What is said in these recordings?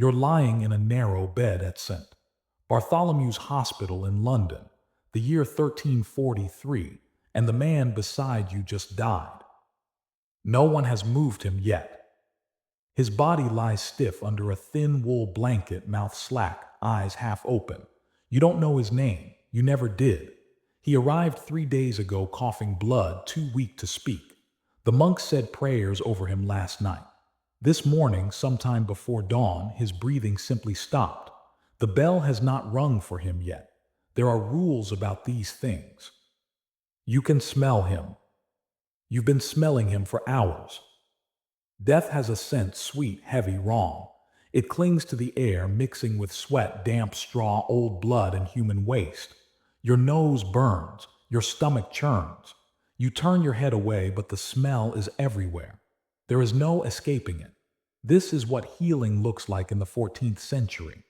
You're lying in a narrow bed at St. Bartholomew's Hospital in London, the year 1343, and the man beside you just died. No one has moved him yet. His body lies stiff under a thin wool blanket, mouth slack, eyes half open. You don't know his name. You never did. He arrived 3 days ago coughing blood, too weak to speak. The monks said prayers over him last night. This morning, sometime before dawn, his breathing simply stopped. The bell has not rung for him yet. There are rules about these things. You can smell him. You've been smelling him for hours. Death has a scent, sweet, heavy, wrong. It clings to the air, mixing with sweat, damp straw, old blood, and human waste. Your nose burns, your stomach churns. You turn your head away, but the smell is everywhere. There is no escaping it. This is what healing looks like in the 14th century.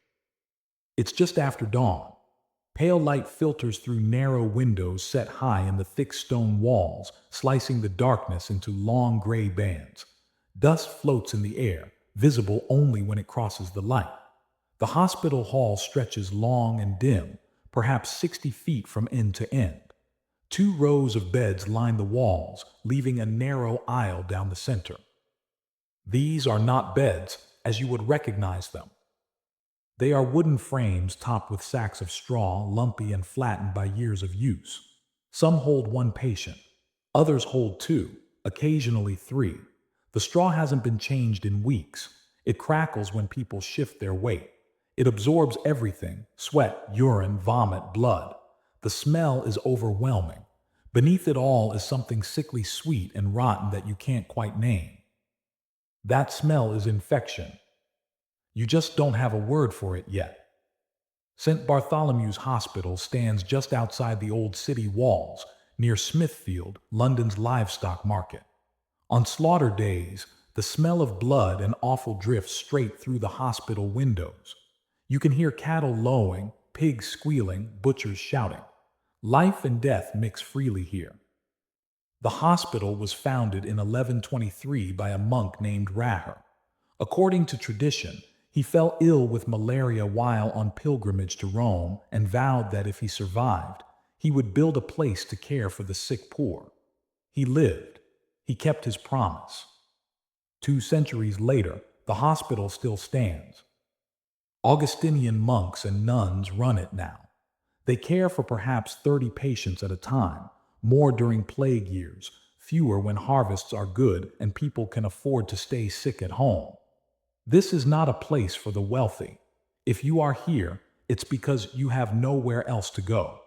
It's just after dawn. Pale light filters through narrow windows set high in the thick stone walls, slicing the darkness into long gray bands. Dust floats in the air, visible only when it crosses the light. The hospital hall stretches long and dim, perhaps 60 feet from end to end. 2 rows of beds line the walls, leaving a narrow aisle down the center. These are not beds, as you would recognize them. They are wooden frames topped with sacks of straw, lumpy and flattened by years of use. Some hold 1 patient. Others hold 2, occasionally 3. The straw hasn't been changed in weeks. It crackles when people shift their weight. It absorbs everything: sweat, urine, vomit, blood. The smell is overwhelming. Beneath it all is something sickly sweet and rotten that you can't quite name. That smell is infection. You just don't have a word for it yet. St. Bartholomew's Hospital stands just outside the old city walls, near Smithfield, London's livestock market. On slaughter days, the smell of blood and offal drifts straight through the hospital windows. You can hear cattle lowing, pigs squealing, butchers shouting. Life and death mix freely here. The hospital was founded in 1123 by a monk named Raher. According to tradition, he fell ill with malaria while on pilgrimage to Rome and vowed that if he survived, he would build a place to care for the sick poor. He lived. He kept his promise. 2 centuries later, the hospital still stands. Augustinian monks and nuns run it now. They care for perhaps 30 patients at a time, more during plague years, fewer when harvests are good and people can afford to stay sick at home. This is not a place for the wealthy. If you are here, it's because you have nowhere else to go.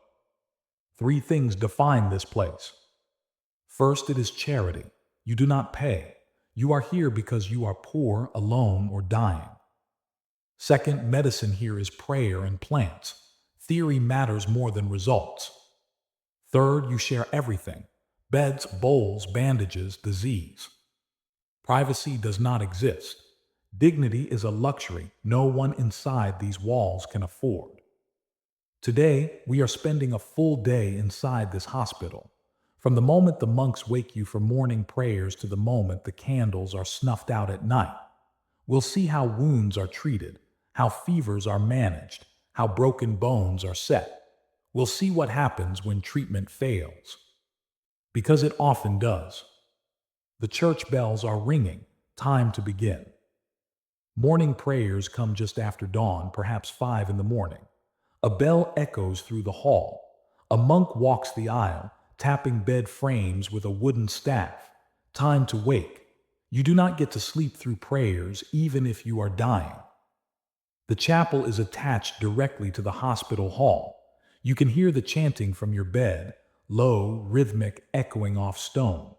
3 things define this place. First, it is charity. You do not pay. You are here because you are poor, alone, or dying. Second, medicine here is prayer and plants. Theory matters more than results. Third, you share everything: beds, bowls, bandages, disease. Privacy does not exist. Dignity is a luxury no one inside these walls can afford. Today, we are spending a full day inside this hospital. From the moment the monks wake you for morning prayers to the moment the candles are snuffed out at night. We'll see how wounds are treated, how fevers are managed, how broken bones are set. We'll see what happens when treatment fails. Because it often does. The church bells are ringing. Time to begin. Morning prayers come just after dawn, perhaps 5 in the morning. A bell echoes through the hall. A monk walks the aisle, tapping bed frames with a wooden staff. Time to wake. You do not get to sleep through prayers, even if you are dying. The chapel is attached directly to the hospital hall. You can hear the chanting from your bed, low, rhythmic, echoing off stone.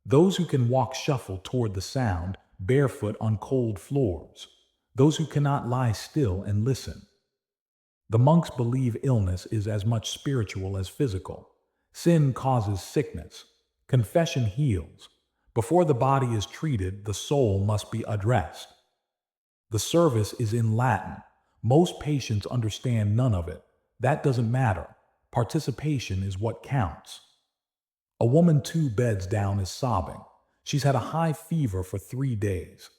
Those who can walk shuffle toward the sound, barefoot on cold floors. Those who cannot lie still and listen. The monks believe illness is as much spiritual as physical. Sin causes sickness. Confession heals. Before the body is treated, the soul must be addressed. The service is in Latin. Most patients understand none of it. That doesn't matter. Participation is what counts. A woman 2 beds down is sobbing. She's had a high fever for 3 days.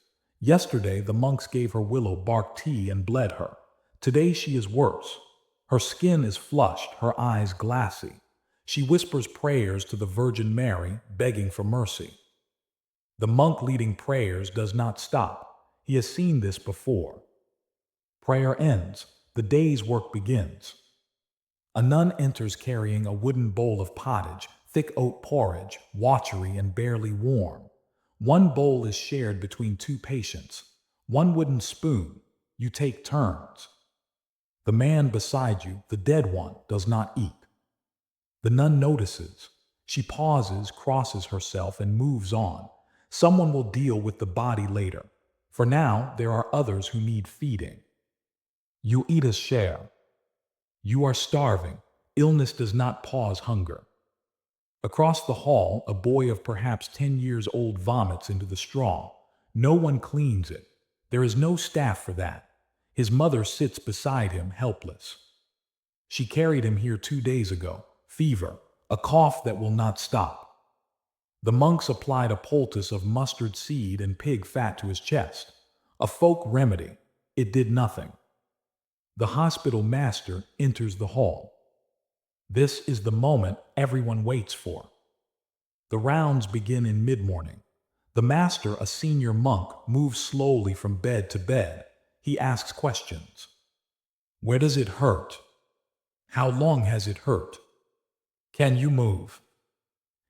Yesterday, the monks gave her willow bark tea and bled her. Today, she is worse. Her skin is flushed, her eyes glassy. She whispers prayers to the Virgin Mary, begging for mercy. The monk leading prayers does not stop. He has seen this before. Prayer ends. The day's work begins. A nun enters carrying a wooden bowl of pottage, thick oat porridge, watery and barely warm. One bowl is shared between two patients. One wooden spoon. You take turns. The man beside you, the dead one, does not eat. The nun notices. She pauses, crosses herself, and moves on. Someone will deal with the body later. For now, there are others who need feeding. You eat a share. You are starving. Illness does not pause hunger. Across the hall, a boy of perhaps 10 years old vomits into the straw. No one cleans it. There is no staff for that. His mother sits beside him, helpless. She carried him here 2 days ago. Fever, a cough that will not stop. The monks applied a poultice of mustard seed and pig fat to his chest. A folk remedy. It did nothing. The hospital master enters the hall. This is the moment everyone waits for. The rounds begin in mid-morning. The master, a senior monk, moves slowly from bed to bed. He asks questions. Where does it hurt? How long has it hurt? Can you move?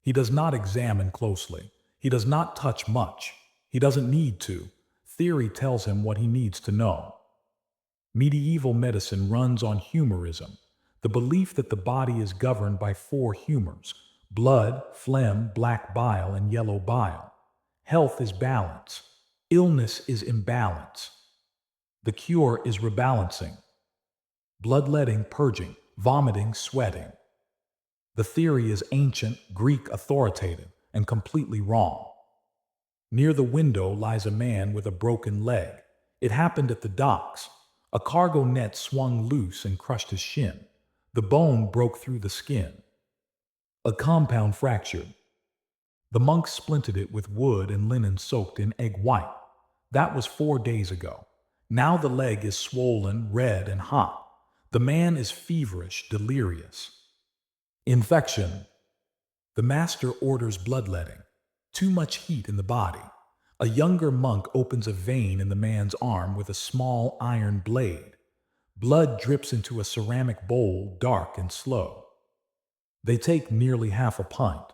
He does not examine closely. He does not touch much. He doesn't need to. Theory tells him what he needs to know. Medieval medicine runs on humorism, the belief that the body is governed by 4 humors: blood, phlegm, black bile, and yellow bile. Health is balance. Illness is imbalance. The cure is rebalancing. Bloodletting, purging, vomiting, sweating. The theory is ancient, Greek, authoritative, and completely wrong. Near the window lies a man with a broken leg. It happened at the docks. A cargo net swung loose and crushed his shin. The bone broke through the skin. A compound fractured. The monks splinted it with wood and linen soaked in egg white. That was 4 days ago. Now the leg is swollen, red, and hot. The man is feverish, delirious. Infection. The master orders bloodletting. Too much heat in the body. A younger monk opens a vein in the man's arm with a small iron blade. Blood drips into a ceramic bowl, dark and slow. They take nearly half a pint.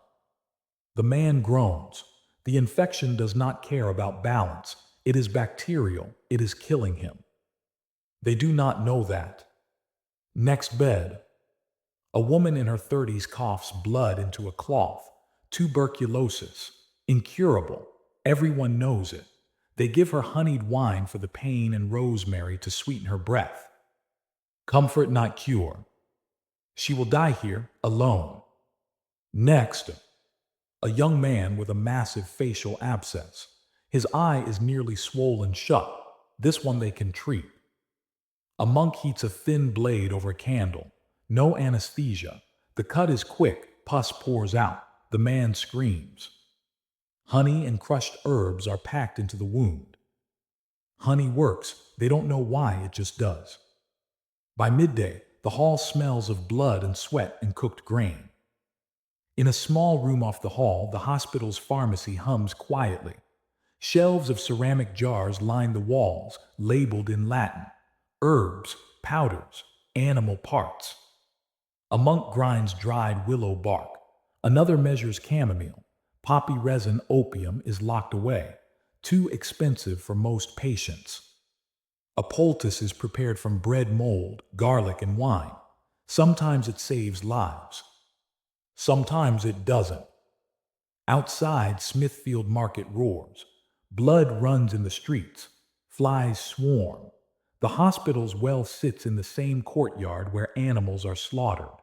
The man groans. The infection does not care about balance. It is bacterial. It is killing him. They do not know that. Next bed. A woman in her 30s coughs blood into a cloth. Tuberculosis. Incurable. Everyone knows it. They give her honeyed wine for the pain and rosemary to sweeten her breath. Comfort, not cure. She will die here, alone. Next, a young man with a massive facial abscess. His eye is nearly swollen shut. This one they can treat. A monk heats a thin blade over a candle. No anesthesia. The cut is quick. Pus pours out. The man screams. Honey and crushed herbs are packed into the wound. Honey works. They don't know why, it just does. By midday, the hall smells of blood and sweat and cooked grain. In a small room off the hall, the hospital's pharmacy hums quietly. Shelves of ceramic jars line the walls, labeled in Latin. Herbs, powders, animal parts. A monk grinds dried willow bark. Another measures chamomile. Poppy resin opium is locked away. Too expensive for most patients. A poultice is prepared from bread mold, garlic, and wine. Sometimes it saves lives. Sometimes it doesn't. Outside, Smithfield Market roars. Blood runs in the streets. Flies swarm. The hospital's well sits in the same courtyard where animals are slaughtered.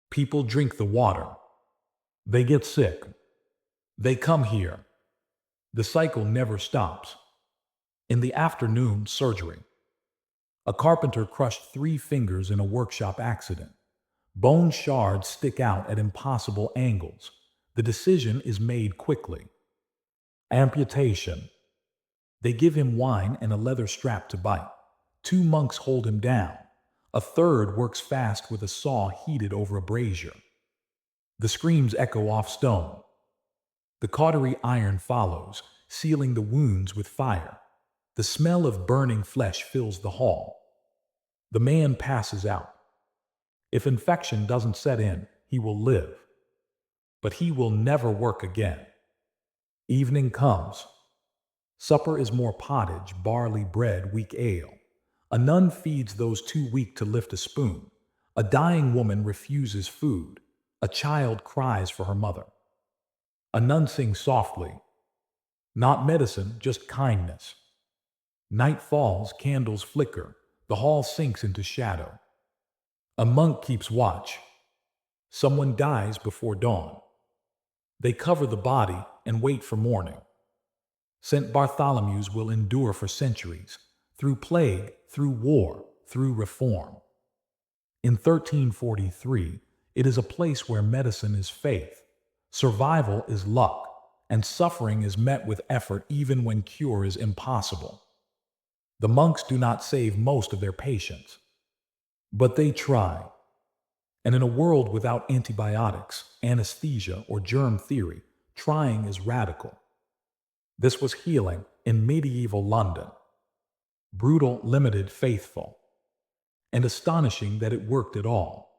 People drink the water. They get sick. They come here. The cycle never stops. In the afternoon, surgery. A carpenter crushed 3 fingers in a workshop accident. Bone shards stick out at impossible angles. The decision is made quickly. Amputation. They give him wine and a leather strap to bite. Two monks hold him down. A third works fast with a saw heated over a brazier. The screams echo off stone. The cautery iron follows, sealing the wounds with fire. The smell of burning flesh fills the hall. The man passes out. If infection doesn't set in, he will live. But he will never work again. Evening comes. Supper is more pottage, barley bread, weak ale. A nun feeds those too weak to lift a spoon. A dying woman refuses food. A child cries for her mother. A nun sings softly. Not medicine, just kindness. Night falls, candles flicker. The hall sinks into shadow. A monk keeps watch. Someone dies before dawn. They cover the body and wait for morning. St. Bartholomew's will endure for centuries, through plague, through war, through reform. In 1343, it is a place where medicine is faith, survival is luck, and suffering is met with effort even when cure is impossible. The monks do not save most of their patients, but they try. And in a world without antibiotics, anesthesia, or germ theory, trying is radical. This was healing in medieval London. Brutal, limited, faithful. And astonishing that it worked at all.